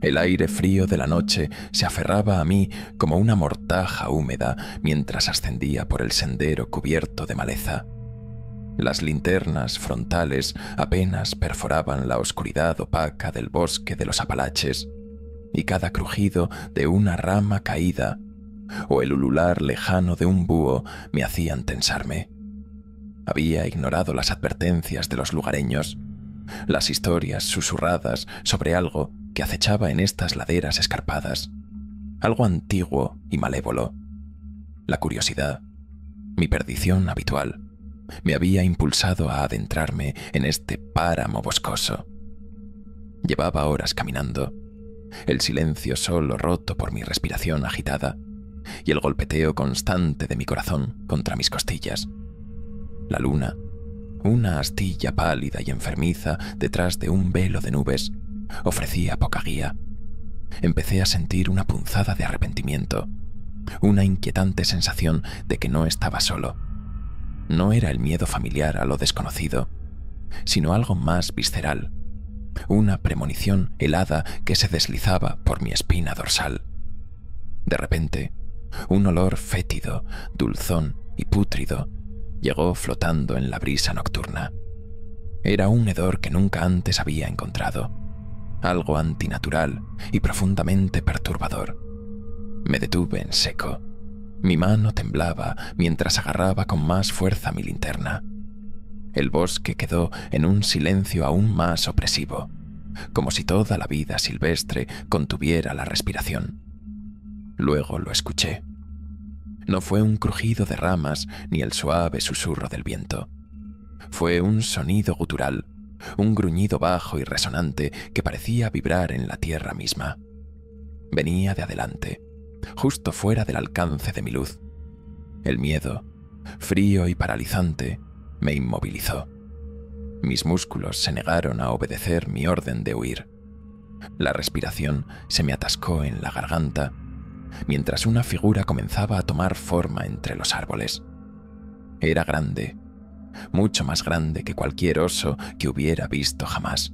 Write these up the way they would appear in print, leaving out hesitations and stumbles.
El aire frío de la noche se aferraba a mí como una mortaja húmeda mientras ascendía por el sendero cubierto de maleza. Las linternas frontales apenas perforaban la oscuridad opaca del bosque de los Apalaches, y cada crujido de una rama caída o el ulular lejano de un búho me hacían tensarme. Había ignorado las advertencias de los lugareños, las historias susurradas sobre algo que acechaba en estas laderas escarpadas, algo antiguo y malévolo. La curiosidad, mi perdición habitual, me había impulsado a adentrarme en este páramo boscoso. Llevaba horas caminando, el silencio solo roto por mi respiración agitada y el golpeteo constante de mi corazón contra mis costillas. La luna, una astilla pálida y enfermiza detrás de un velo de nubes, ofrecía poca guía. Empecé a sentir una punzada de arrepentimiento, una inquietante sensación de que no estaba solo. No era el miedo familiar a lo desconocido, sino algo más visceral, una premonición helada que se deslizaba por mi espina dorsal. De repente, un olor fétido, dulzón y pútrido llegó flotando en la brisa nocturna. Era un hedor que nunca antes había encontrado, algo antinatural y profundamente perturbador. Me detuve en seco. Mi mano temblaba mientras agarraba con más fuerza mi linterna. El bosque quedó en un silencio aún más opresivo, como si toda la vida silvestre contuviera la respiración. Luego lo escuché. No fue un crujido de ramas ni el suave susurro del viento. Fue un sonido gutural, un gruñido bajo y resonante que parecía vibrar en la tierra misma. Venía de adelante, justo fuera del alcance de mi luz. El miedo, frío y paralizante, me inmovilizó. Mis músculos se negaron a obedecer mi orden de huir. La respiración se me atascó en la garganta, mientras una figura comenzaba a tomar forma entre los árboles. Era grande, mucho más grande que cualquier oso que hubiera visto jamás.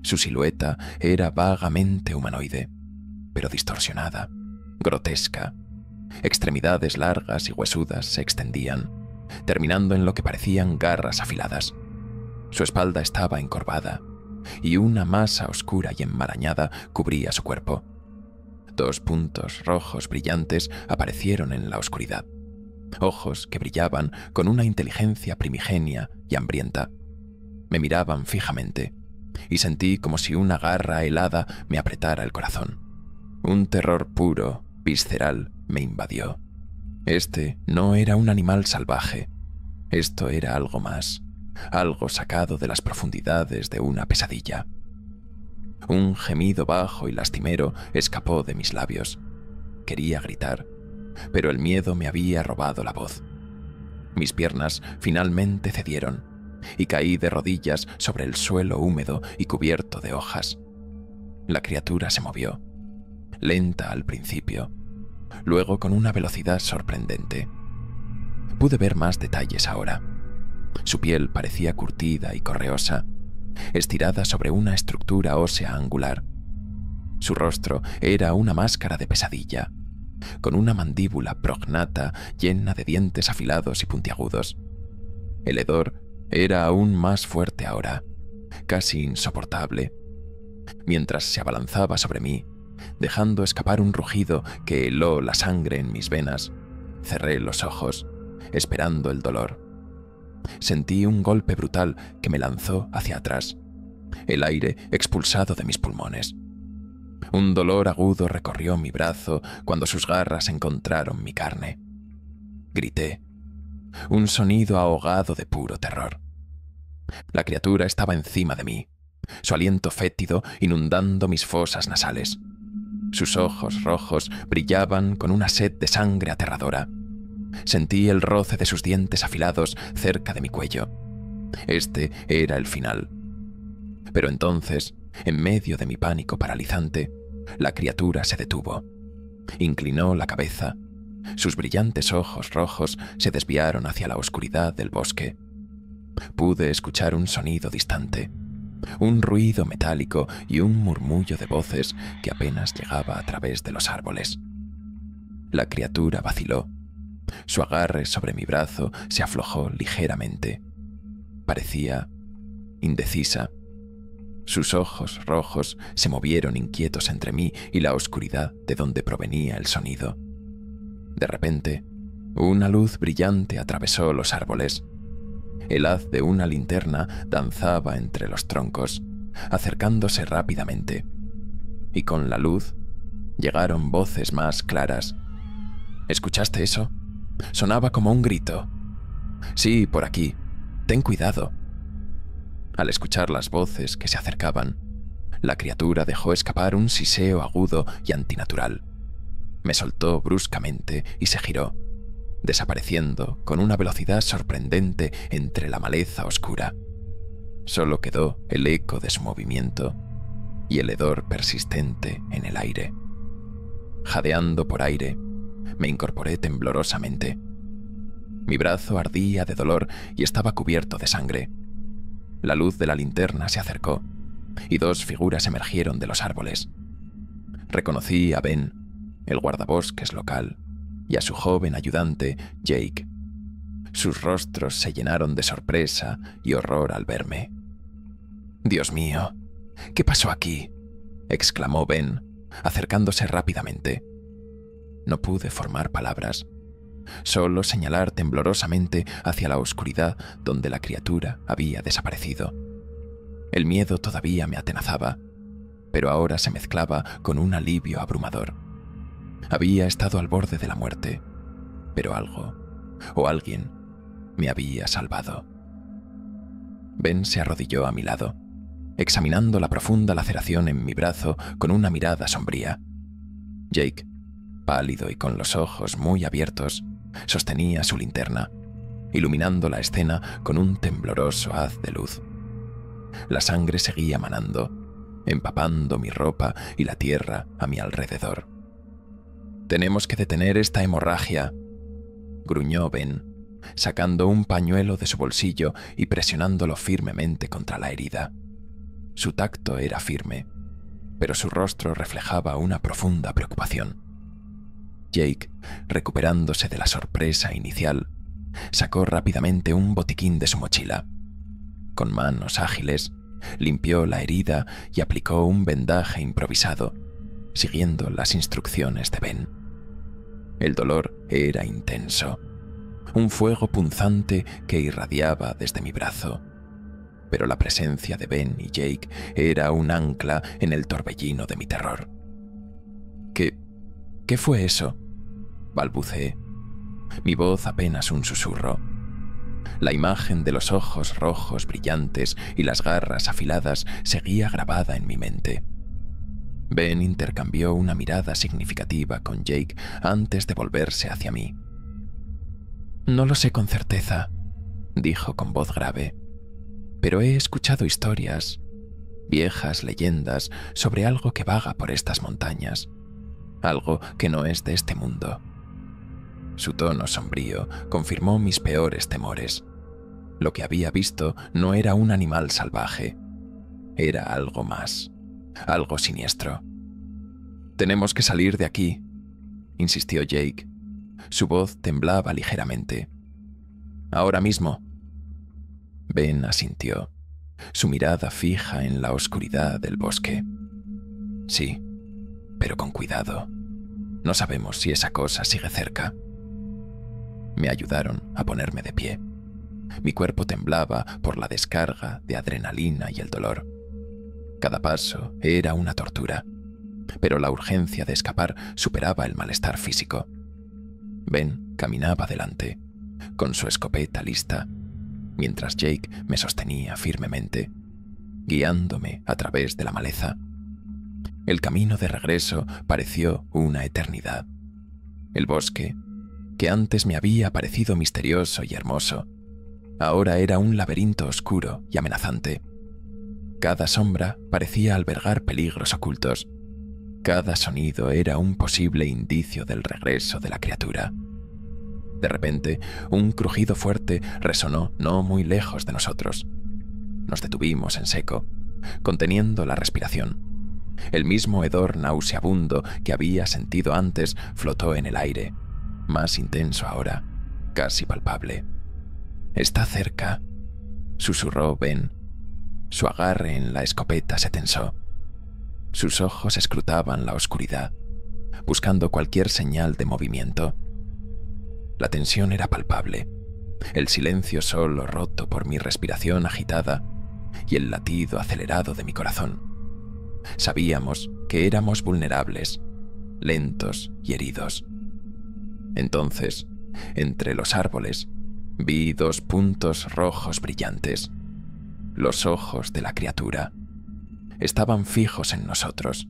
Su silueta era vagamente humanoide, pero distorsionada, grotesca. Extremidades largas y huesudas se extendían, terminando en lo que parecían garras afiladas. Su espalda estaba encorvada, y una masa oscura y enmarañada cubría su cuerpo. 2 puntos rojos brillantes aparecieron en la oscuridad, ojos que brillaban con una inteligencia primigenia y hambrienta. Me miraban fijamente, y sentí como si una garra helada me apretara el corazón. Un terror puro, visceral, me invadió. Este no era un animal salvaje. Esto era algo más, algo sacado de las profundidades de una pesadilla. Un gemido bajo y lastimero escapó de mis labios. Quería gritar, pero el miedo me había robado la voz. Mis piernas finalmente cedieron, y caí de rodillas sobre el suelo húmedo y cubierto de hojas. La criatura se movió, lenta al principio, luego con una velocidad sorprendente. Pude ver más detalles ahora. Su piel parecía curtida y correosa, estirada sobre una estructura ósea angular. Su rostro era una máscara de pesadilla, con una mandíbula prognata llena de dientes afilados y puntiagudos. El hedor era aún más fuerte ahora, casi insoportable. Mientras se abalanzaba sobre mí, dejando escapar un rugido que heló la sangre en mis venas, cerré los ojos, esperando el dolor. Sentí un golpe brutal que me lanzó hacia atrás, el aire expulsado de mis pulmones. Un dolor agudo recorrió mi brazo cuando sus garras encontraron mi carne. Grité, un sonido ahogado de puro terror. La criatura estaba encima de mí, su aliento fétido inundando mis fosas nasales. Sus ojos rojos brillaban con una sed de sangre aterradora. Sentí el roce de sus dientes afilados cerca de mi cuello. Este era el final. Pero entonces, en medio de mi pánico paralizante, la criatura se detuvo. Inclinó la cabeza. Sus brillantes ojos rojos se desviaron hacia la oscuridad del bosque. Pude escuchar un sonido distante, un ruido metálico y un murmullo de voces que apenas llegaba a través de los árboles. La criatura vaciló. Su agarre sobre mi brazo se aflojó ligeramente. Parecía indecisa. Sus ojos rojos se movieron inquietos entre mí y la oscuridad de donde provenía el sonido. De repente, una luz brillante atravesó los árboles. El haz de una linterna danzaba entre los troncos, acercándose rápidamente. Y con la luz llegaron voces más claras. ¿Escuchaste eso? Sonaba como un grito. Sí, por aquí. Ten cuidado. Al escuchar las voces que se acercaban, la criatura dejó escapar un siseo agudo y antinatural. Me soltó bruscamente y se giró, desapareciendo con una velocidad sorprendente entre la maleza oscura. Solo quedó el eco de su movimiento y el hedor persistente en el aire. Jadeando por aire, me incorporé temblorosamente. Mi brazo ardía de dolor y estaba cubierto de sangre. La luz de la linterna se acercó y dos figuras emergieron de los árboles. Reconocí a Ben, el guardabosques local, y a su joven ayudante, Jake. Sus rostros se llenaron de sorpresa y horror al verme. «Dios mío, ¿qué pasó aquí?», exclamó Ben, acercándose rápidamente. No pude formar palabras, solo señalar temblorosamente hacia la oscuridad donde la criatura había desaparecido. El miedo todavía me atenazaba, pero ahora se mezclaba con un alivio abrumador. Había estado al borde de la muerte, pero algo, o alguien, me había salvado. Ben se arrodilló a mi lado, examinando la profunda laceración en mi brazo con una mirada sombría. Jake, pálido y con los ojos muy abiertos, sostenía su linterna, iluminando la escena con un tembloroso haz de luz. La sangre seguía manando, empapando mi ropa y la tierra a mi alrededor. «Tenemos que detener esta hemorragia», gruñó Ben, sacando un pañuelo de su bolsillo y presionándolo firmemente contra la herida. Su tacto era firme, pero su rostro reflejaba una profunda preocupación. Jake, recuperándose de la sorpresa inicial, sacó rápidamente un botiquín de su mochila. Con manos ágiles, limpió la herida y aplicó un vendaje improvisado, siguiendo las instrucciones de Ben. El dolor era intenso, un fuego punzante que irradiaba desde mi brazo, pero la presencia de Ben y Jake era un ancla en el torbellino de mi terror. ¿Qué fue eso?, balbuceé, mi voz apenas un susurro. La imagen de los ojos rojos brillantes y las garras afiladas seguía grabada en mi mente. Ben intercambió una mirada significativa con Jake antes de volverse hacia mí. «No lo sé con certeza», dijo con voz grave, «pero he escuchado historias, viejas leyendas sobre algo que vaga por estas montañas, algo que no es de este mundo». Su tono sombrío confirmó mis peores temores. Lo que había visto no era un animal salvaje, era algo más, algo siniestro. «Tenemos que salir de aquí», insistió Jake. Su voz temblaba ligeramente. «Ahora mismo». Ben asintió, su mirada fija en la oscuridad del bosque. «Sí, pero con cuidado. No sabemos si esa cosa sigue cerca». Me ayudaron a ponerme de pie. Mi cuerpo temblaba por la descarga de adrenalina y el dolor. Cada paso era una tortura, pero la urgencia de escapar superaba el malestar físico. Ben caminaba delante, con su escopeta lista, mientras Jake me sostenía firmemente, guiándome a través de la maleza. El camino de regreso pareció una eternidad. El bosque, que antes me había parecido misterioso y hermoso, ahora era un laberinto oscuro y amenazante. Cada sombra parecía albergar peligros ocultos. Cada sonido era un posible indicio del regreso de la criatura. De repente, un crujido fuerte resonó no muy lejos de nosotros. Nos detuvimos en seco, conteniendo la respiración. El mismo hedor nauseabundo que había sentido antes flotó en el aire, más intenso ahora, casi palpable. «Está cerca», susurró Ben. Su agarre en la escopeta se tensó. Sus ojos escrutaban la oscuridad, buscando cualquier señal de movimiento. La tensión era palpable, el silencio solo roto por mi respiración agitada y el latido acelerado de mi corazón. Sabíamos que éramos vulnerables, lentos y heridos. Entonces, entre los árboles, vi 2 puntos rojos brillantes. Los ojos de la criatura estaban fijos en nosotros.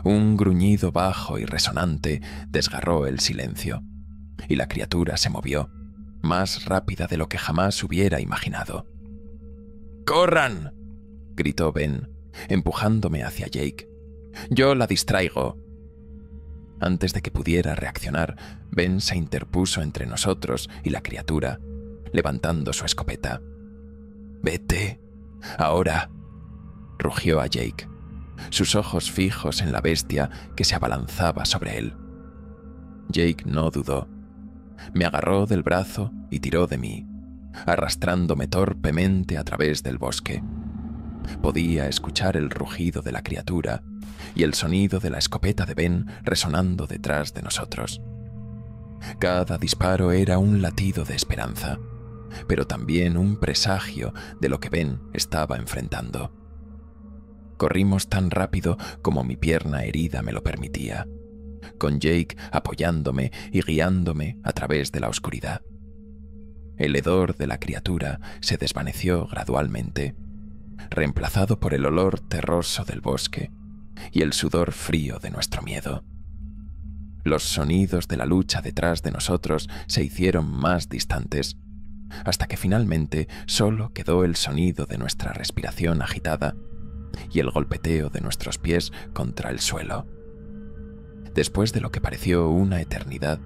Un gruñido bajo y resonante desgarró el silencio, y la criatura se movió, más rápida de lo que jamás hubiera imaginado. «¡Corran!», gritó Ben, empujándome hacia Jake. «Yo la distraigo». Antes de que pudiera reaccionar, Ben se interpuso entre nosotros y la criatura, levantando su escopeta. «¡Vete! ¡Ahora!», rugió a Jake, sus ojos fijos en la bestia que se abalanzaba sobre él. Jake no dudó. Me agarró del brazo y tiró de mí, arrastrándome torpemente a través del bosque. Podía escuchar el rugido de la criatura y el sonido de la escopeta de Ben resonando detrás de nosotros. Cada disparo era un latido de esperanza, pero también un presagio de lo que Ben estaba enfrentando. Corrimos tan rápido como mi pierna herida me lo permitía, con Jake apoyándome y guiándome a través de la oscuridad. El hedor de la criatura se desvaneció gradualmente, reemplazado por el olor terroso del bosque y el sudor frío de nuestro miedo. Los sonidos de la lucha detrás de nosotros se hicieron más distantes, hasta que finalmente solo quedó el sonido de nuestra respiración agitada y el golpeteo de nuestros pies contra el suelo. Después de lo que pareció una eternidad,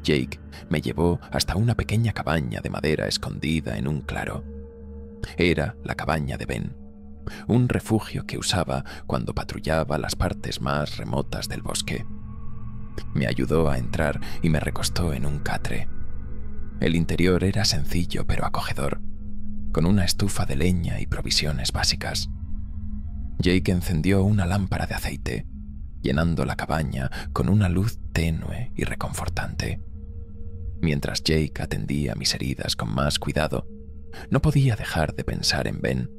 Jake me llevó hasta una pequeña cabaña de madera escondida en un claro. Era la cabaña de Ben, un refugio que usaba cuando patrullaba las partes más remotas del bosque. Me ayudó a entrar y me recostó en un catre. El interior era sencillo pero acogedor, con una estufa de leña y provisiones básicas. Jake encendió una lámpara de aceite, llenando la cabaña con una luz tenue y reconfortante. Mientras Jake atendía mis heridas con más cuidado, no podía dejar de pensar en Ben,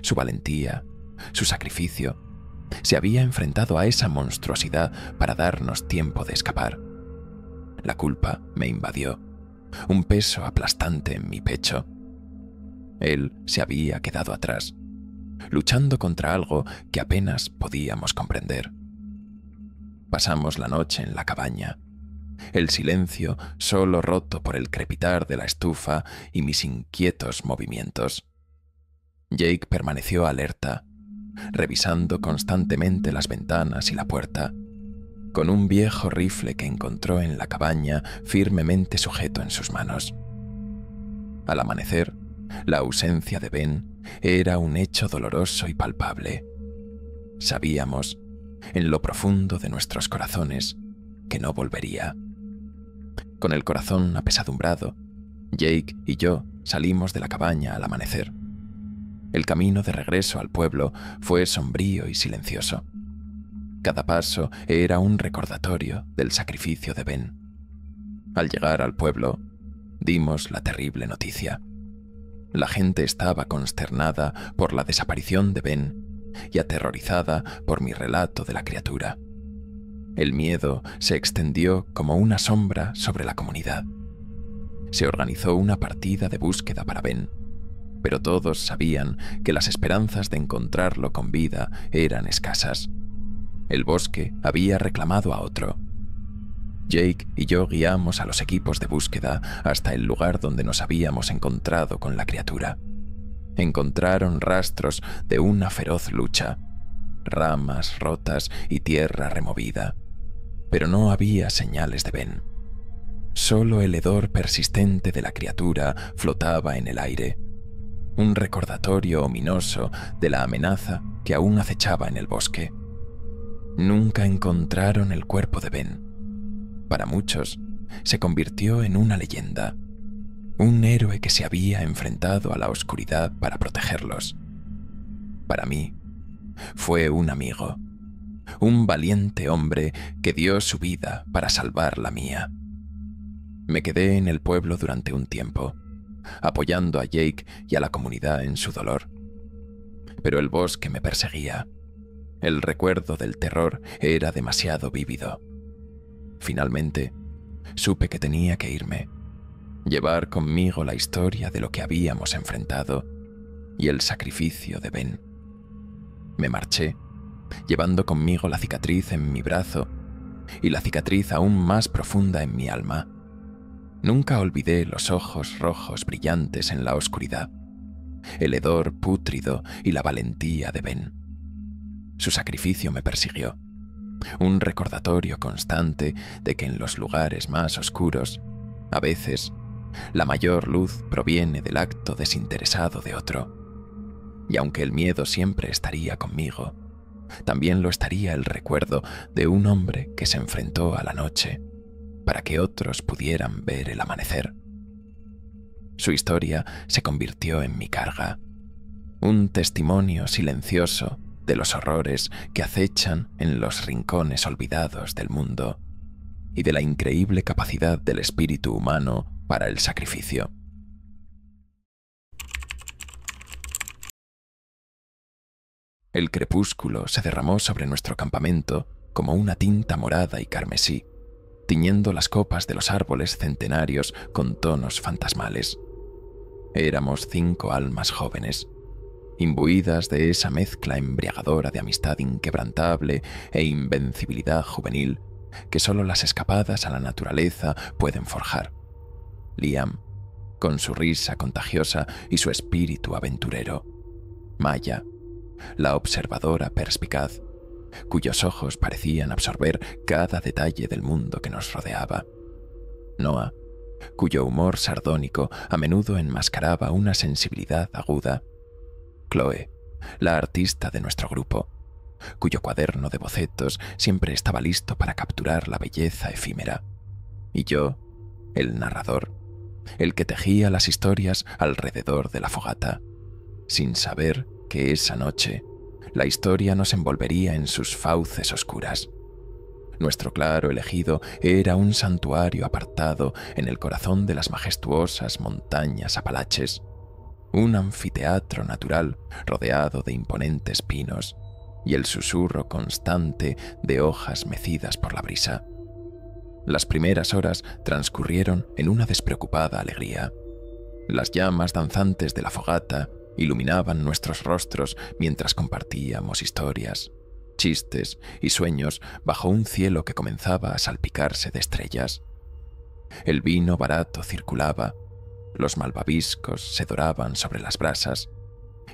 su valentía, su sacrificio. Se había enfrentado a esa monstruosidad para darnos tiempo de escapar. La culpa me invadió, un peso aplastante en mi pecho. Él se había quedado atrás, luchando contra algo que apenas podíamos comprender. Pasamos la noche en la cabaña, el silencio solo roto por el crepitar de la estufa y mis inquietos movimientos. Jake permaneció alerta, revisando constantemente las ventanas y la puerta, con un viejo rifle que encontró en la cabaña firmemente sujeto en sus manos. Al amanecer, la ausencia de Ben era un hecho doloroso y palpable. Sabíamos, en lo profundo de nuestros corazones, que no volvería. Con el corazón apesadumbrado, Jake y yo salimos de la cabaña al amanecer. El camino de regreso al pueblo fue sombrío y silencioso. Cada paso era un recordatorio del sacrificio de Ben. Al llegar al pueblo, dimos la terrible noticia. La gente estaba consternada por la desaparición de Ben y aterrorizada por mi relato de la criatura. El miedo se extendió como una sombra sobre la comunidad. Se organizó una partida de búsqueda para Ben, pero todos sabían que las esperanzas de encontrarlo con vida eran escasas. El bosque había reclamado a otro. Jake y yo guiamos a los equipos de búsqueda hasta el lugar donde nos habíamos encontrado con la criatura. Encontraron rastros de una feroz lucha, ramas rotas y tierra removida, pero no había señales de Ben. Solo el hedor persistente de la criatura flotaba en el aire. un recordatorio ominoso de la amenaza que aún acechaba en el bosque. Nunca encontraron el cuerpo de Ben. Para muchos, se convirtió en una leyenda, un héroe que se había enfrentado a la oscuridad para protegerlos. Para mí, fue un amigo, un valiente hombre que dio su vida para salvar la mía. Me quedé en el pueblo durante un tiempo, apoyando a Jake y a la comunidad en su dolor. Pero el bosque me perseguía. El recuerdo del terror era demasiado vívido. Finalmente, supe que tenía que irme, llevar conmigo la historia de lo que habíamos enfrentado y el sacrificio de Ben. Me marché, llevando conmigo la cicatriz en mi brazo y la cicatriz aún más profunda en mi alma. Nunca olvidé los ojos rojos brillantes en la oscuridad, el hedor pútrido y la valentía de Ben. Su sacrificio me persiguió, un recordatorio constante de que en los lugares más oscuros, a veces, la mayor luz proviene del acto desinteresado de otro. Y aunque el miedo siempre estaría conmigo, también lo estaría el recuerdo de un hombre que se enfrentó a la noche para que otros pudieran ver el amanecer. Su historia se convirtió en mi carga, un testimonio silencioso de los horrores que acechan en los rincones olvidados del mundo y de la increíble capacidad del espíritu humano para el sacrificio. El crepúsculo se derramó sobre nuestro campamento como una tinta morada y carmesí, tiñendo las copas de los árboles centenarios con tonos fantasmales. Éramos 5 almas jóvenes, imbuidas de esa mezcla embriagadora de amistad inquebrantable e invencibilidad juvenil que solo las escapadas a la naturaleza pueden forjar. Liam, con su risa contagiosa y su espíritu aventurero. Maya, la observadora perspicaz, cuyos ojos parecían absorber cada detalle del mundo que nos rodeaba. Noah, cuyo humor sardónico a menudo enmascaraba una sensibilidad aguda. Chloe, la artista de nuestro grupo, cuyo cuaderno de bocetos siempre estaba listo para capturar la belleza efímera. Y yo, el narrador, el que tejía las historias alrededor de la fogata, sin saber que esa noche la historia nos envolvería en sus fauces oscuras. Nuestro claro elegido era un santuario apartado en el corazón de las majestuosas montañas Apalaches, un anfiteatro natural rodeado de imponentes pinos y el susurro constante de hojas mecidas por la brisa. Las primeras horas transcurrieron en una despreocupada alegría. Las llamas danzantes de la fogata iluminaban nuestros rostros mientras compartíamos historias, chistes y sueños bajo un cielo que comenzaba a salpicarse de estrellas. El vino barato circulaba, los malvaviscos se doraban sobre las brasas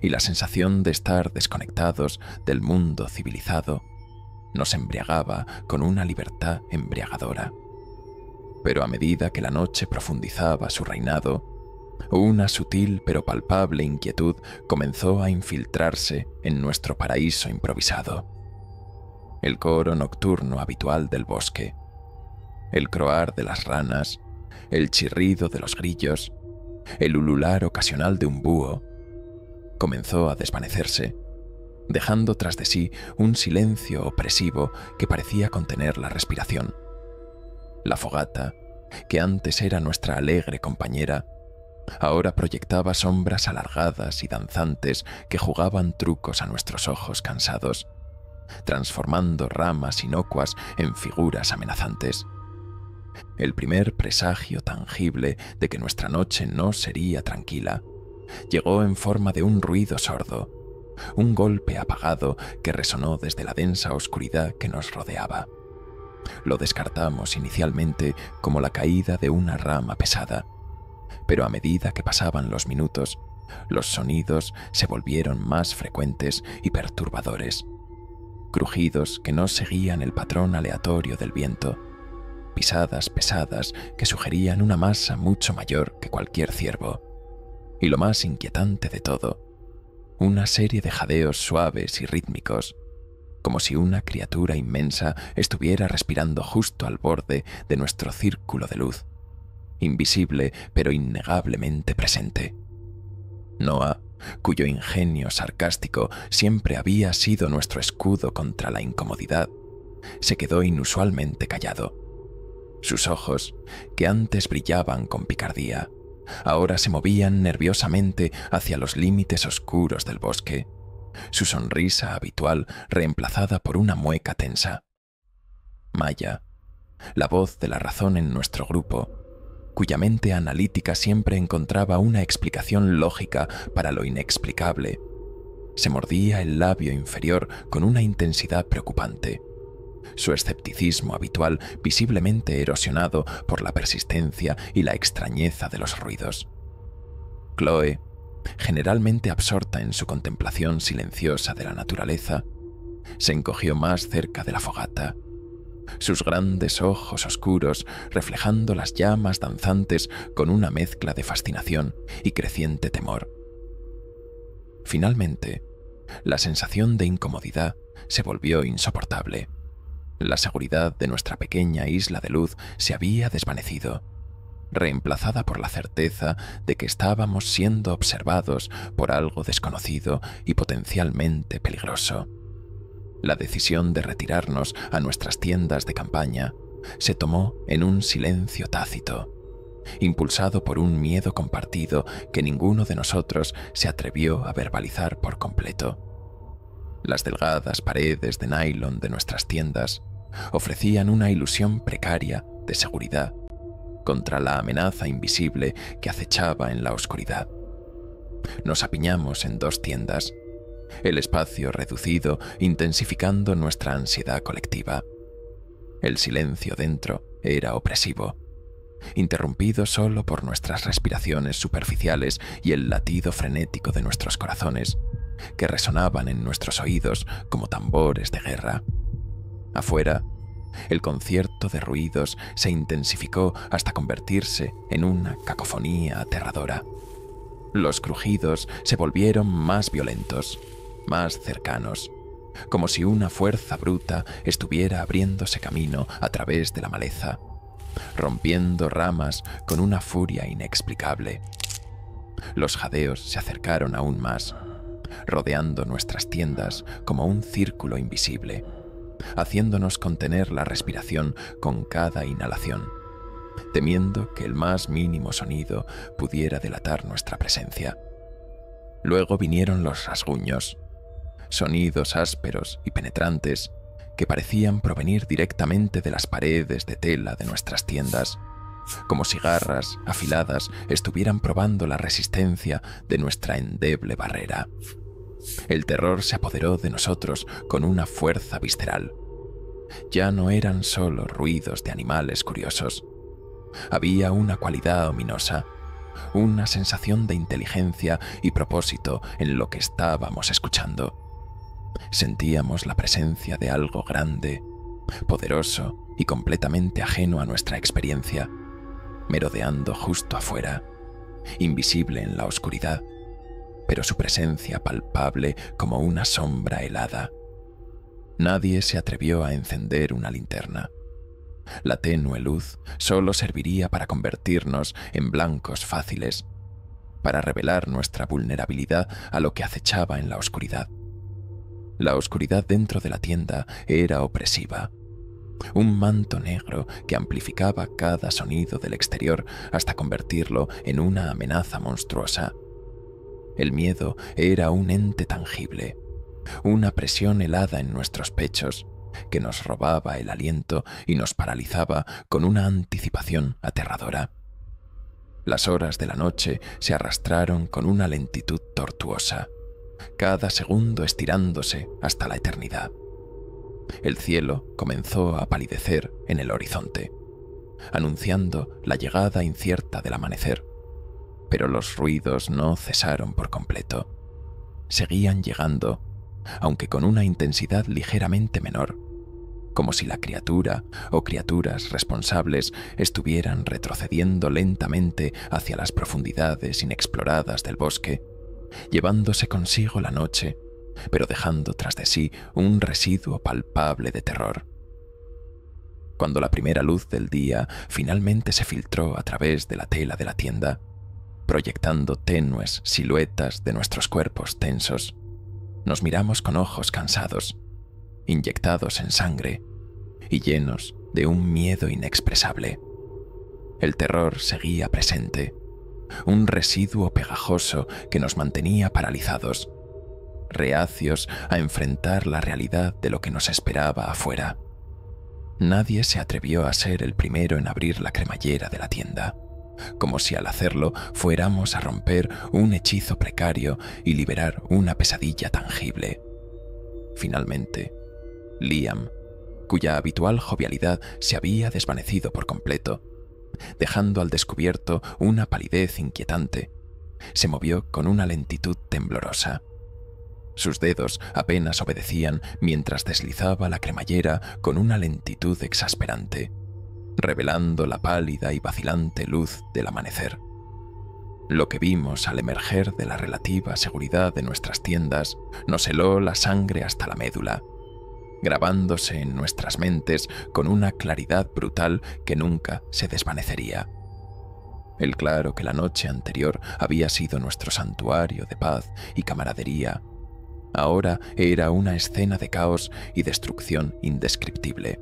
y la sensación de estar desconectados del mundo civilizado nos embriagaba con una libertad embriagadora. Pero a medida que la noche profundizaba su reinado, una sutil pero palpable inquietud comenzó a infiltrarse en nuestro paraíso improvisado. El coro nocturno habitual del bosque, el croar de las ranas, el chirrido de los grillos, el ulular ocasional de un búho, comenzó a desvanecerse, dejando tras de sí un silencio opresivo que parecía contener la respiración. La fogata, que antes era nuestra alegre compañera, ahora proyectaba sombras alargadas y danzantes que jugaban trucos a nuestros ojos cansados, transformando ramas inocuas en figuras amenazantes. El primer presagio tangible de que nuestra noche no sería tranquila llegó en forma de un ruido sordo, un golpe apagado que resonó desde la densa oscuridad que nos rodeaba. Lo descartamos inicialmente como la caída de una rama pesada, pero a medida que pasaban los minutos, los sonidos se volvieron más frecuentes y perturbadores. Crujidos que no seguían el patrón aleatorio del viento, pisadas pesadas que sugerían una masa mucho mayor que cualquier ciervo, Y lo más inquietante de todo, una serie de jadeos suaves y rítmicos, como si una criatura inmensa estuviera respirando justo al borde de nuestro círculo de luz, invisible pero innegablemente presente. Noah, cuyo ingenio sarcástico siempre había sido nuestro escudo contra la incomodidad, se quedó inusualmente callado. Sus ojos, que antes brillaban con picardía, ahora se movían nerviosamente hacia los límites oscuros del bosque, su sonrisa habitual reemplazada por una mueca tensa. Maya, la voz de la razón en nuestro grupo, cuya mente analítica siempre encontraba una explicación lógica para lo inexplicable, se mordía el labio inferior con una intensidad preocupante, su escepticismo habitual visiblemente erosionado por la persistencia y la extrañeza de los ruidos. Chloe, generalmente absorta en su contemplación silenciosa de la naturaleza, se encogió más cerca de la fogata, sus grandes ojos oscuros reflejando las llamas danzantes con una mezcla de fascinación y creciente temor. Finalmente, la sensación de incomodidad se volvió insoportable. La seguridad de nuestra pequeña isla de luz se había desvanecido, reemplazada por la certeza de que estábamos siendo observados por algo desconocido y potencialmente peligroso. La decisión de retirarnos a nuestras tiendas de campaña se tomó en un silencio tácito, impulsado por un miedo compartido que ninguno de nosotros se atrevió a verbalizar por completo. Las delgadas paredes de nylon de nuestras tiendas ofrecían una ilusión precaria de seguridad contra la amenaza invisible que acechaba en la oscuridad. Nos apiñamos en 2 tiendas, el espacio reducido intensificando nuestra ansiedad colectiva. El silencio dentro era opresivo, interrumpido solo por nuestras respiraciones superficiales y el latido frenético de nuestros corazones, que resonaban en nuestros oídos como tambores de guerra. Afuera, el concierto de ruidos se intensificó hasta convertirse en una cacofonía aterradora. Los crujidos se volvieron más violentos, más cercanos, como si una fuerza bruta estuviera abriéndose camino a través de la maleza, rompiendo ramas con una furia inexplicable. Los jadeos se acercaron aún más, rodeando nuestras tiendas como un círculo invisible, haciéndonos contener la respiración con cada inhalación, temiendo que el más mínimo sonido pudiera delatar nuestra presencia. Luego vinieron los rasguños, sonidos ásperos y penetrantes que parecían provenir directamente de las paredes de tela de nuestras tiendas, como si garras afiladas estuvieran probando la resistencia de nuestra endeble barrera. El terror se apoderó de nosotros con una fuerza visceral. Ya no eran solo ruidos de animales curiosos. Había una cualidad ominosa, una sensación de inteligencia y propósito en lo que estábamos escuchando. Sentíamos la presencia de algo grande, poderoso y completamente ajeno a nuestra experiencia, merodeando justo afuera, invisible en la oscuridad, pero su presencia palpable como una sombra helada. Nadie se atrevió a encender una linterna. La tenue luz solo serviría para convertirnos en blancos fáciles, para revelar nuestra vulnerabilidad a lo que acechaba en la oscuridad. La oscuridad dentro de la tienda era opresiva, un manto negro que amplificaba cada sonido del exterior hasta convertirlo en una amenaza monstruosa. El miedo era un ente tangible, una presión helada en nuestros pechos que nos robaba el aliento y nos paralizaba con una anticipación aterradora. Las horas de la noche se arrastraron con una lentitud tortuosa, cada segundo estirándose hasta la eternidad. El cielo comenzó a palidecer en el horizonte, anunciando la llegada incierta del amanecer, pero los ruidos no cesaron por completo. Seguían llegando, aunque con una intensidad ligeramente menor, como si la criatura o criaturas responsables estuvieran retrocediendo lentamente hacia las profundidades inexploradas del bosque, llevándose consigo la noche, pero dejando tras de sí un residuo palpable de terror. Cuando la primera luz del día finalmente se filtró a través de la tela de la tienda, proyectando tenues siluetas de nuestros cuerpos tensos, nos miramos con ojos cansados, inyectados en sangre y llenos de un miedo inexpresable. El terror seguía presente, un residuo pegajoso que nos mantenía paralizados, reacios a enfrentar la realidad de lo que nos esperaba afuera. Nadie se atrevió a ser el primero en abrir la cremallera de la tienda, como si al hacerlo fuéramos a romper un hechizo precario y liberar una pesadilla tangible. Finalmente, Liam, cuya habitual jovialidad se había desvanecido por completo, dejando al descubierto una palidez inquietante, se movió con una lentitud temblorosa. Sus dedos apenas obedecían mientras deslizaba la cremallera con una lentitud exasperante, revelando la pálida y vacilante luz del amanecer. Lo que vimos al emerger de la relativa seguridad de nuestras tiendas nos heló la sangre hasta la médula, grabándose en nuestras mentes con una claridad brutal que nunca se desvanecería. El claro que la noche anterior había sido nuestro santuario de paz y camaradería, ahora era una escena de caos y destrucción indescriptible.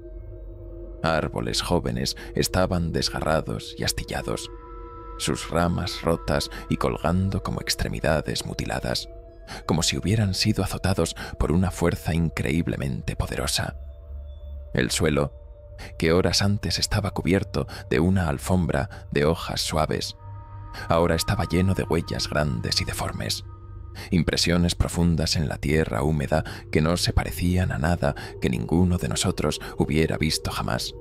Árboles jóvenes estaban desgarrados y astillados, sus ramas rotas y colgando como extremidades mutiladas, como si hubieran sido azotados por una fuerza increíblemente poderosa. El suelo, que horas antes estaba cubierto de una alfombra de hojas suaves, ahora estaba lleno de huellas grandes y deformes, impresiones profundas en la tierra húmeda que no se parecían a nada que ninguno de nosotros hubiera visto jamás,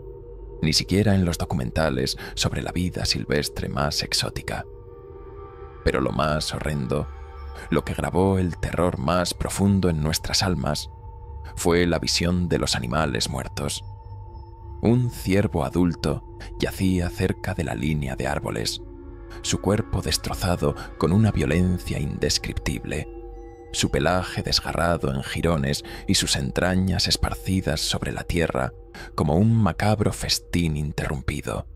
ni siquiera en los documentales sobre la vida silvestre más exótica. Pero lo más horrendo, lo que grabó el terror más profundo en nuestras almas, fue la visión de los animales muertos. Un ciervo adulto yacía cerca de la línea de árboles, su cuerpo destrozado con una violencia indescriptible, su pelaje desgarrado en jirones y sus entrañas esparcidas sobre la tierra como un macabro festín interrumpido.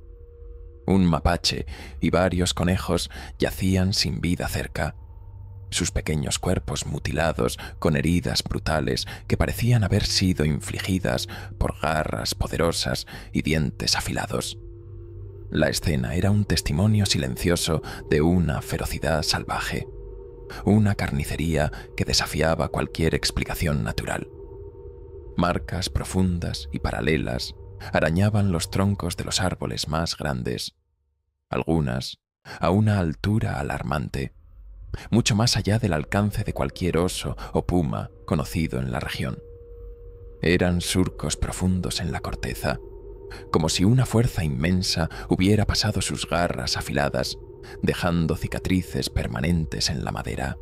Un mapache y varios conejos yacían sin vida cerca, sus pequeños cuerpos mutilados con heridas brutales que parecían haber sido infligidas por garras poderosas y dientes afilados. La escena era un testimonio silencioso de una ferocidad salvaje, una carnicería que desafiaba cualquier explicación natural. Marcas profundas y paralelas arañaban los troncos de los árboles más grandes, algunas a una altura alarmante, mucho más allá del alcance de cualquier oso o puma conocido en la región. Eran surcos profundos en la corteza, como si una fuerza inmensa hubiera pasado sus garras afiladas, dejando cicatrices permanentes en la madera.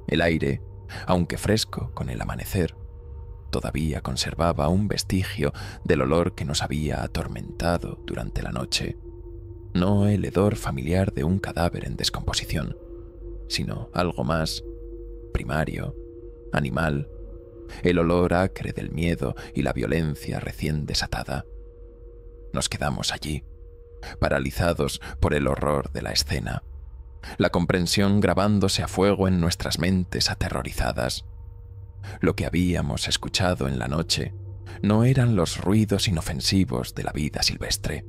El aire, aunque fresco con el amanecer, todavía conservaba un vestigio del olor que nos había atormentado durante la noche. No el hedor familiar de un cadáver en descomposición, sino algo más primario, animal, el olor acre del miedo y la violencia recién desatada. Nos quedamos allí, paralizados por el horror de la escena, la comprensión grabándose a fuego en nuestras mentes aterrorizadas. Lo que habíamos escuchado en la noche no eran los ruidos inofensivos de la vida silvestre.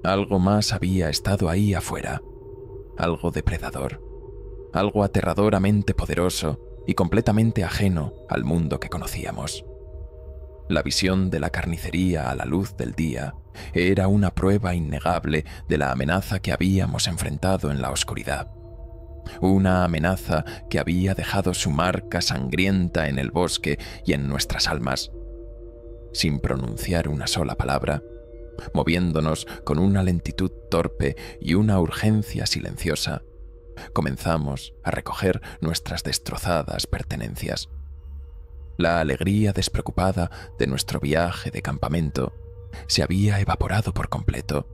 Algo más había estado ahí afuera, algo depredador, algo aterradoramente poderoso y completamente ajeno al mundo que conocíamos. La visión de la carnicería a la luz del día era una prueba innegable de la amenaza que habíamos enfrentado en la oscuridad. Una amenaza que había dejado su marca sangrienta en el bosque y en nuestras almas. Sin pronunciar una sola palabra, moviéndonos con una lentitud torpe y una urgencia silenciosa, comenzamos a recoger nuestras destrozadas pertenencias. La alegría despreocupada de nuestro viaje de campamento se había evaporado por completo,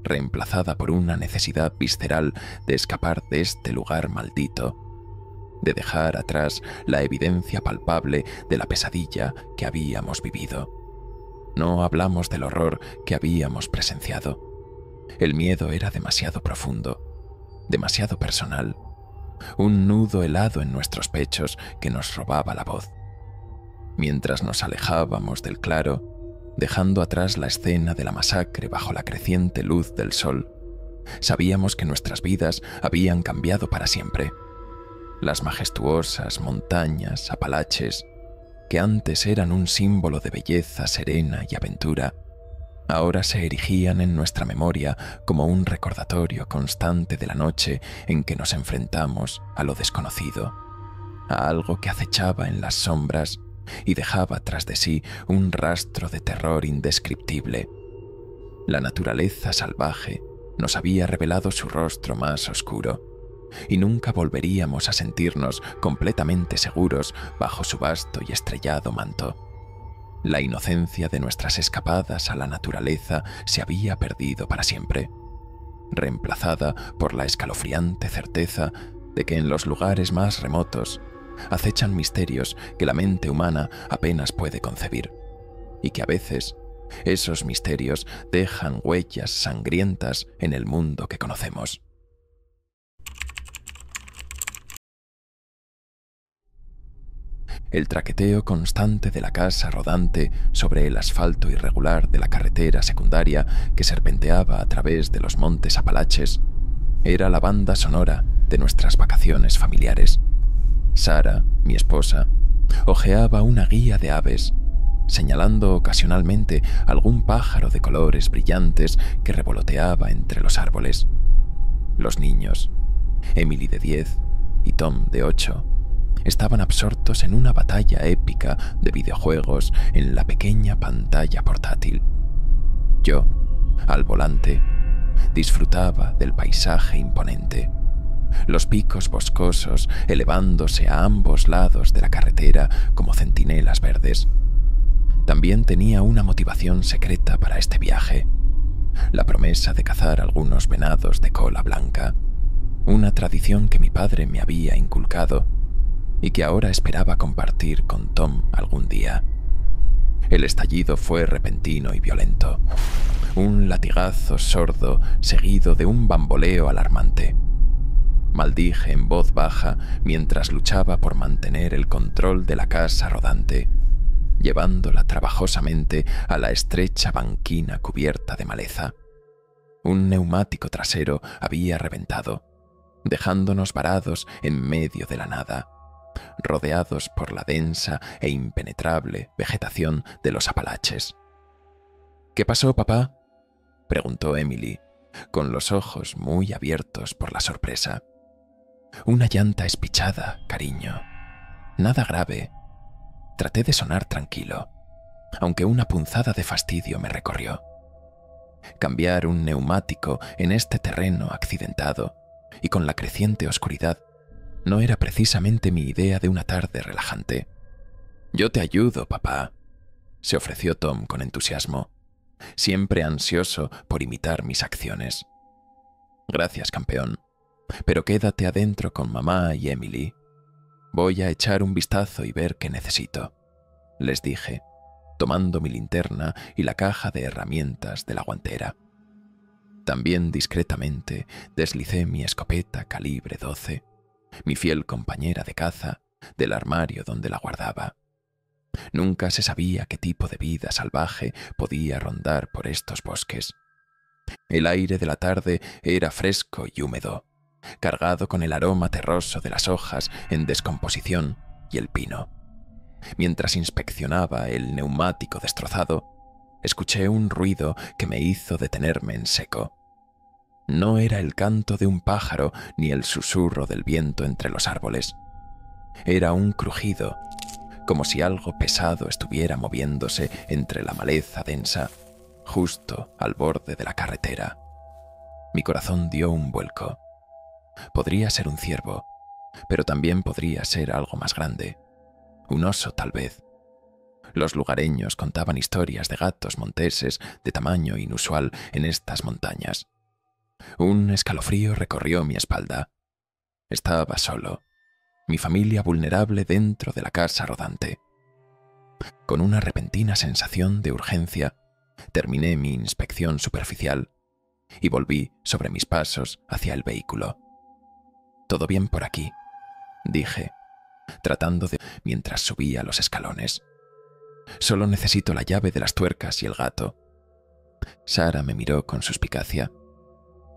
reemplazada por una necesidad visceral de escapar de este lugar maldito, de dejar atrás la evidencia palpable de la pesadilla que habíamos vivido. No hablamos del horror que habíamos presenciado. El miedo era demasiado profundo, demasiado personal, un nudo helado en nuestros pechos que nos robaba la voz. Mientras nos alejábamos del claro, dejando atrás la escena de la masacre bajo la creciente luz del sol, sabíamos que nuestras vidas habían cambiado para siempre. Las majestuosas montañas Apalaches, que antes eran un símbolo de belleza serena y aventura, ahora se erigían en nuestra memoria como un recordatorio constante de la noche en que nos enfrentamos a lo desconocido, a algo que acechaba en las sombras y dejaba tras de sí un rastro de terror indescriptible. La naturaleza salvaje nos había revelado su rostro más oscuro, y nunca volveríamos a sentirnos completamente seguros bajo su vasto y estrellado manto. La inocencia de nuestras escapadas a la naturaleza se había perdido para siempre, reemplazada por la escalofriante certeza de que en los lugares más remotos acechan misterios que la mente humana apenas puede concebir, y que a veces esos misterios dejan huellas sangrientas en el mundo que conocemos. El traqueteo constante de la casa rodante sobre el asfalto irregular de la carretera secundaria que serpenteaba a través de los montes Apalaches era la banda sonora de nuestras vacaciones familiares. Sara, mi esposa, hojeaba una guía de aves, señalando ocasionalmente algún pájaro de colores brillantes que revoloteaba entre los árboles. Los niños, Emily de 10 y Tom de 8, estaban absortos en una batalla épica de videojuegos en la pequeña pantalla portátil. Yo, al volante, disfrutaba del paisaje imponente, los picos boscosos elevándose a ambos lados de la carretera como centinelas verdes. También tenía una motivación secreta para este viaje: la promesa de cazar algunos venados de cola blanca, una tradición que mi padre me había inculcado y que ahora esperaba compartir con Tom algún día. El estallido fue repentino y violento, un latigazo sordo seguido de un bamboleo alarmante. Maldije en voz baja mientras luchaba por mantener el control de la casa rodante, llevándola trabajosamente a la estrecha banquina cubierta de maleza. Un neumático trasero había reventado, dejándonos varados en medio de la nada, rodeados por la densa e impenetrable vegetación de los Apalaches. «¿Qué pasó, papá?», preguntó Emily, con los ojos muy abiertos por la sorpresa. «Una llanta espichada, cariño. Nada grave». Traté de sonar tranquilo, aunque una punzada de fastidio me recorrió. Cambiar un neumático en este terreno accidentado y con la creciente oscuridad no era precisamente mi idea de una tarde relajante. «Yo te ayudo, papá», se ofreció Tom con entusiasmo, siempre ansioso por imitar mis acciones. «Gracias, campeón, pero quédate adentro con mamá y Emily. Voy a echar un vistazo y ver qué necesito», les dije, tomando mi linterna y la caja de herramientas de la guantera. También discretamente deslicé mi escopeta calibre 12, mi fiel compañera de caza, del armario donde la guardaba. Nunca se sabía qué tipo de vida salvaje podía rondar por estos bosques. El aire de la tarde era fresco y húmedo, cargado con el aroma terroso de las hojas en descomposición y el pino. Mientras inspeccionaba el neumático destrozado, escuché un ruido que me hizo detenerme en seco. No era el canto de un pájaro ni el susurro del viento entre los árboles. Era un crujido, como si algo pesado estuviera moviéndose entre la maleza densa, justo al borde de la carretera. Mi corazón dio un vuelco. Podría ser un ciervo, pero también podría ser algo más grande. Un oso, tal vez. Los lugareños contaban historias de gatos monteses de tamaño inusual en estas montañas. Un escalofrío recorrió mi espalda. Estaba solo, mi familia vulnerable dentro de la casa rodante. Con una repentina sensación de urgencia, terminé mi inspección superficial y volví sobre mis pasos hacia el vehículo. «Todo bien por aquí», dije, tratando de mientras subía los escalones. «Solo necesito la llave de las tuercas y el gato». Sara me miró con suspicacia.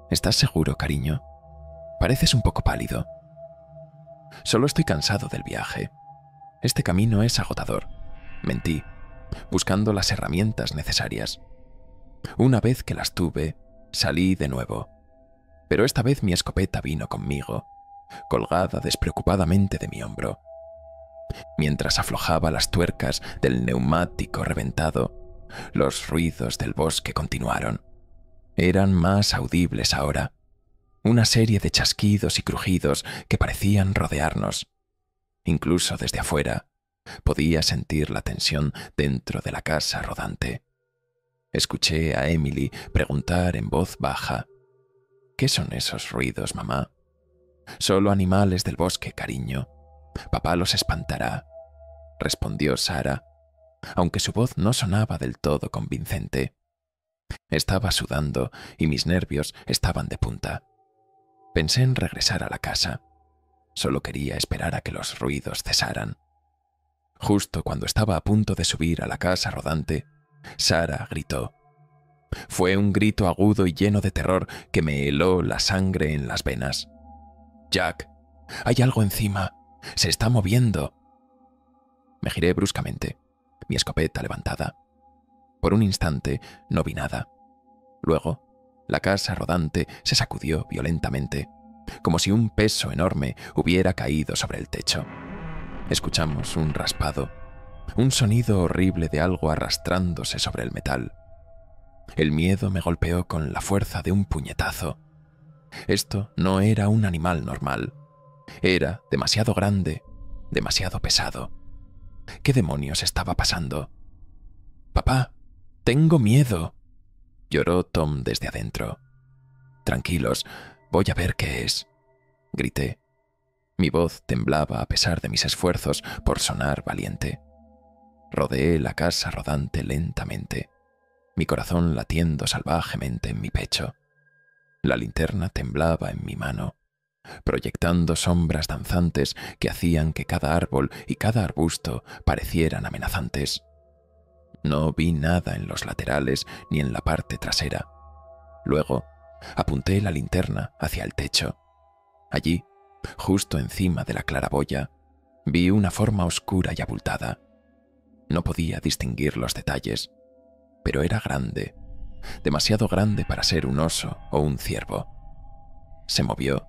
«¿Estás seguro, cariño? Pareces un poco pálido». «Solo estoy cansado del viaje. Este camino es agotador», mentí, buscando las herramientas necesarias. Una vez que las tuve, salí de nuevo. Pero esta vez mi escopeta vino conmigo, colgada despreocupadamente de mi hombro. Mientras aflojaba las tuercas del neumático reventado, los ruidos del bosque continuaron. Eran más audibles ahora. Una serie de chasquidos y crujidos que parecían rodearnos. Incluso desde afuera, podía sentir la tensión dentro de la casa rodante. Escuché a Emily preguntar en voz baja: «¿Qué son esos ruidos, mamá?» «Solo animales del bosque, cariño. Papá los espantará», respondió Sara, aunque su voz no sonaba del todo convincente. Estaba sudando y mis nervios estaban de punta. Pensé en regresar a la casa. Solo quería esperar a que los ruidos cesaran. Justo cuando estaba a punto de subir a la casa rodante, Sara gritó. Fue un grito agudo y lleno de terror que me heló la sangre en las venas. «Jack, hay algo encima. Se está moviendo». Me giré bruscamente, mi escopeta levantada. Por un instante no vi nada. Luego, la casa rodante se sacudió violentamente, como si un peso enorme hubiera caído sobre el techo. Escuchamos un raspado, un sonido horrible de algo arrastrándose sobre el metal. El miedo me golpeó con la fuerza de un puñetazo. Esto no era un animal normal. Era demasiado grande, demasiado pesado. ¿Qué demonios estaba pasando? «Papá, tengo miedo», lloró Tom desde adentro. «Tranquilos, voy a ver qué es», grité. Mi voz temblaba a pesar de mis esfuerzos por sonar valiente. Rodeé la casa rodante lentamente, mi corazón latiendo salvajemente en mi pecho. La linterna temblaba en mi mano, proyectando sombras danzantes que hacían que cada árbol y cada arbusto parecieran amenazantes. No vi nada en los laterales ni en la parte trasera. Luego, apunté la linterna hacia el techo. Allí, justo encima de la claraboya, vi una forma oscura y abultada. No podía distinguir los detalles, pero era grande, demasiado grande para ser un oso o un ciervo. Se movió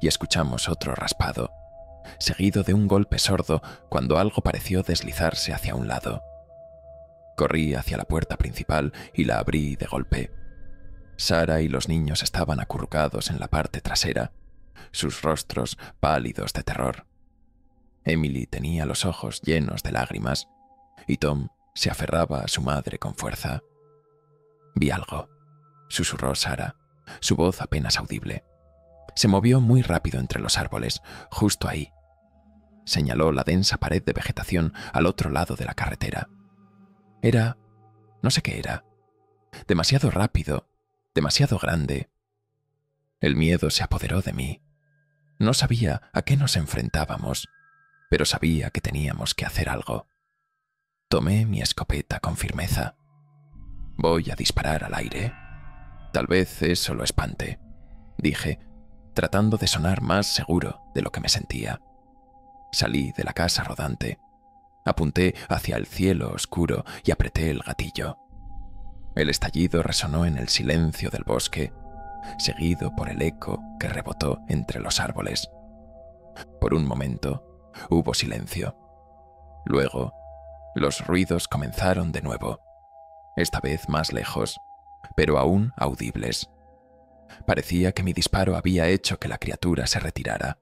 y escuchamos otro raspado, seguido de un golpe sordo cuando algo pareció deslizarse hacia un lado. Corrí hacia la puerta principal y la abrí de golpe. Sara y los niños estaban acurrucados en la parte trasera, sus rostros pálidos de terror. Emily tenía los ojos llenos de lágrimas y Tom se aferraba a su madre con fuerza. «Vi algo», susurró Sara, su voz apenas audible. «Se movió muy rápido entre los árboles, justo ahí». Señaló la densa pared de vegetación al otro lado de la carretera. Era... no sé qué era. Demasiado rápido, demasiado grande. El miedo se apoderó de mí. No sabía a qué nos enfrentábamos, pero sabía que teníamos que hacer algo. Tomé mi escopeta con firmeza. «Voy a disparar al aire. Tal vez eso lo espante», dije, tratando de sonar más seguro de lo que me sentía. Salí de la casa rodante. Apunté hacia el cielo oscuro y apreté el gatillo. El estallido resonó en el silencio del bosque, seguido por el eco que rebotó entre los árboles. Por un momento hubo silencio. Luego, los ruidos comenzaron de nuevo, esta vez más lejos, pero aún audibles. Parecía que mi disparo había hecho que la criatura se retirara,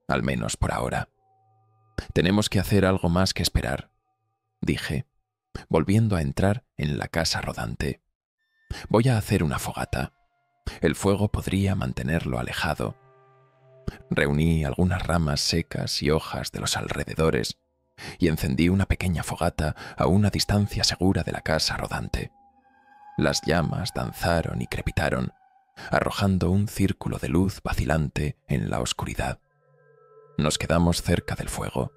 al menos por ahora. Tenemos que hacer algo más que esperar, dije, volviendo a entrar en la casa rodante. Voy a hacer una fogata. El fuego podría mantenerlo alejado. Reuní algunas ramas secas y hojas de los alrededores y encendí una pequeña fogata a una distancia segura de la casa rodante. Las llamas danzaron y crepitaron, arrojando un círculo de luz vacilante en la oscuridad. Nos quedamos cerca del fuego,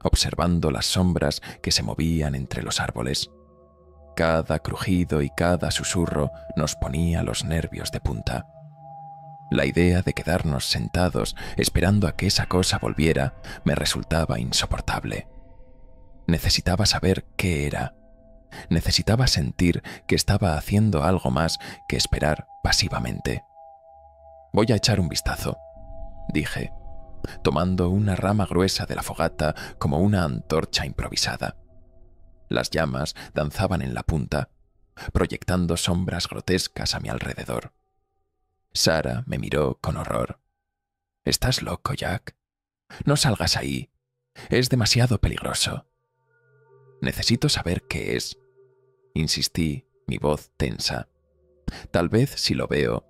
observando las sombras que se movían entre los árboles. Cada crujido y cada susurro nos ponía los nervios de punta. La idea de quedarnos sentados esperando a que esa cosa volviera me resultaba insoportable. Necesitaba saber qué era. Necesitaba sentir que estaba haciendo algo más que esperar pasivamente. Voy a echar un vistazo, dije, tomando una rama gruesa de la fogata como una antorcha improvisada. Las llamas danzaban en la punta, proyectando sombras grotescas a mi alrededor. Sara me miró con horror. «¿Estás loco, Jack? No salgas ahí. Es demasiado peligroso». «Necesito saber qué es», insistí, mi voz tensa. «Tal vez, si lo veo,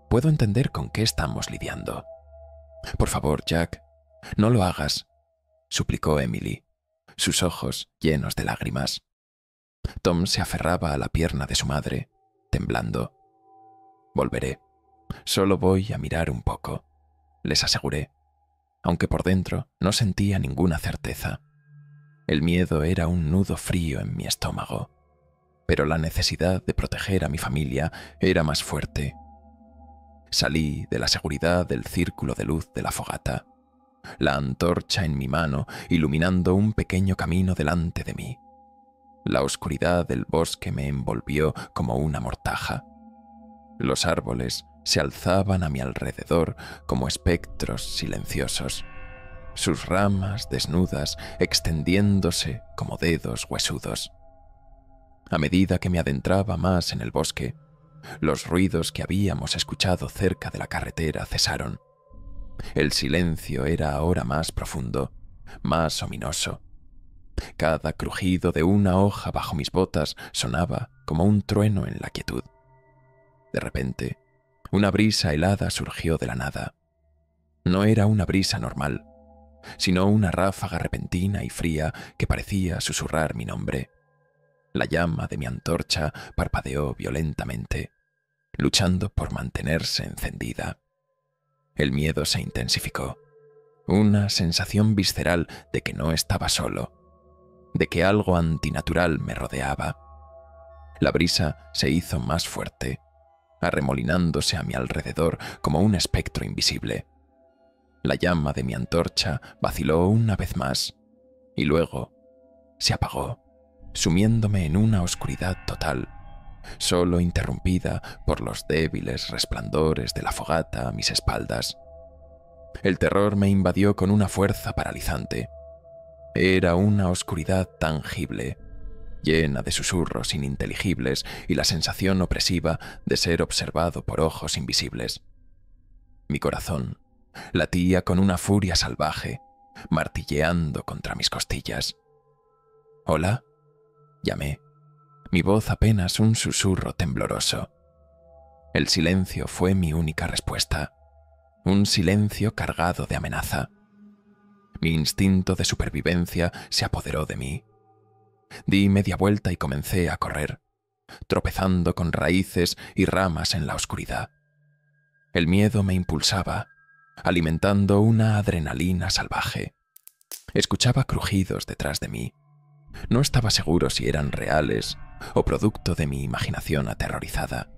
puedo entender con qué estamos lidiando». «Por favor, Jack, no lo hagas», suplicó Emily, sus ojos llenos de lágrimas. Tom se aferraba a la pierna de su madre, temblando. «Volveré. Solo voy a mirar un poco», les aseguré, aunque por dentro no sentía ninguna certeza. El miedo era un nudo frío en mi estómago, pero la necesidad de proteger a mi familia era más fuerte. Salí de la seguridad del círculo de luz de la fogata, la antorcha en mi mano iluminando un pequeño camino delante de mí. La oscuridad del bosque me envolvió como una mortaja. Los árboles se alzaban a mi alrededor como espectros silenciosos, sus ramas desnudas extendiéndose como dedos huesudos. A medida que me adentraba más en el bosque, los ruidos que habíamos escuchado cerca de la carretera cesaron. El silencio era ahora más profundo, más ominoso. Cada crujido de una hoja bajo mis botas sonaba como un trueno en la quietud. De repente, una brisa helada surgió de la nada. No era una brisa normal, sino una ráfaga repentina y fría que parecía susurrar mi nombre. La llama de mi antorcha parpadeó violentamente, luchando por mantenerse encendida. El miedo se intensificó, una sensación visceral de que no estaba solo, de que algo antinatural me rodeaba. La brisa se hizo más fuerte, arremolinándose a mi alrededor como un espectro invisible. La llama de mi antorcha vaciló una vez más, y luego se apagó, sumiéndome en una oscuridad total, solo interrumpida por los débiles resplandores de la fogata a mis espaldas. El terror me invadió con una fuerza paralizante. Era una oscuridad tangible, llena de susurros ininteligibles y la sensación opresiva de ser observado por ojos invisibles. Mi corazón latía con una furia salvaje, martilleando contra mis costillas. «¿Hola?», llamé, mi voz apenas un susurro tembloroso. El silencio fue mi única respuesta, un silencio cargado de amenaza. Mi instinto de supervivencia se apoderó de mí. Di media vuelta y comencé a correr, tropezando con raíces y ramas en la oscuridad. El miedo me impulsaba, alimentando una adrenalina salvaje. Escuchaba crujidos detrás de mí. No estaba seguro si eran reales o producto de mi imaginación aterrorizada.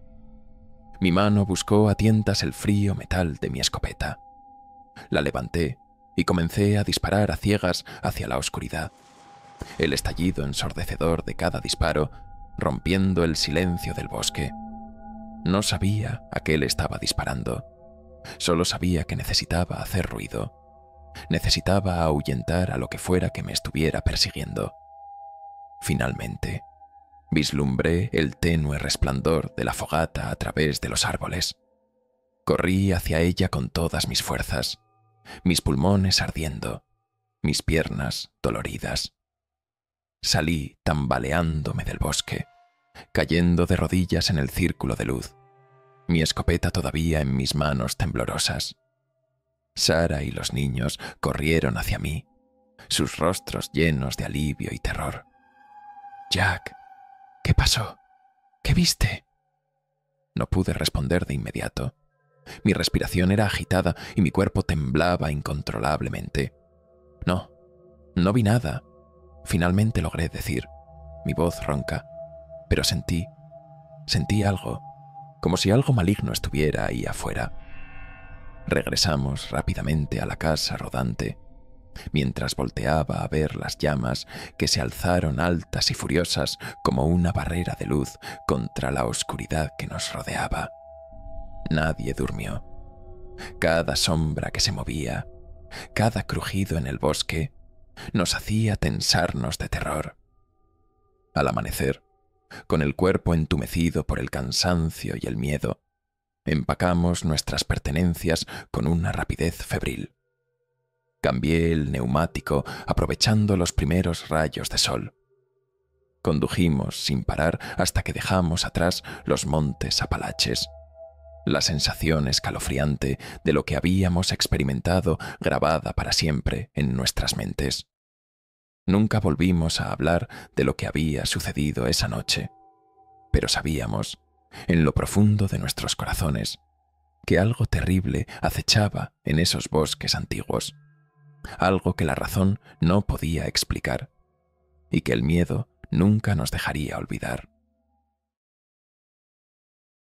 Mi mano buscó a tientas el frío metal de mi escopeta. La levanté y comencé a disparar a ciegas hacia la oscuridad. El estallido ensordecedor de cada disparo rompiendo el silencio del bosque. No sabía a qué le estaba disparando. Solo sabía que necesitaba hacer ruido. Necesitaba ahuyentar a lo que fuera que me estuviera persiguiendo. Finalmente, vislumbré el tenue resplandor de la fogata a través de los árboles. Corrí hacia ella con todas mis fuerzas, mis pulmones ardiendo, mis piernas doloridas. Salí tambaleándome del bosque, cayendo de rodillas en el círculo de luz, mi escopeta todavía en mis manos temblorosas. Sara y los niños corrieron hacia mí, sus rostros llenos de alivio y terror. «Jack, ¿qué pasó? ¿Qué viste?» No pude responder de inmediato. Mi respiración era agitada y mi cuerpo temblaba incontrolablemente. No vi nada. Finalmente logré decir, mi voz ronca, pero sentí algo, como si algo maligno estuviera ahí afuera. Regresamos rápidamente a la casa rodante, mientras volteaba a ver las llamas que se alzaron altas y furiosas como una barrera de luz contra la oscuridad que nos rodeaba. Nadie durmió. Cada sombra que se movía, cada crujido en el bosque, nos hacía tensarnos de terror. Al amanecer, con el cuerpo entumecido por el cansancio y el miedo, empacamos nuestras pertenencias con una rapidez febril. Cambié el neumático aprovechando los primeros rayos de sol. Condujimos sin parar hasta que dejamos atrás los montes Apalaches. La sensación escalofriante de lo que habíamos experimentado grabada para siempre en nuestras mentes. Nunca volvimos a hablar de lo que había sucedido esa noche, pero sabíamos, en lo profundo de nuestros corazones, que algo terrible acechaba en esos bosques antiguos, algo que la razón no podía explicar y que el miedo nunca nos dejaría olvidar.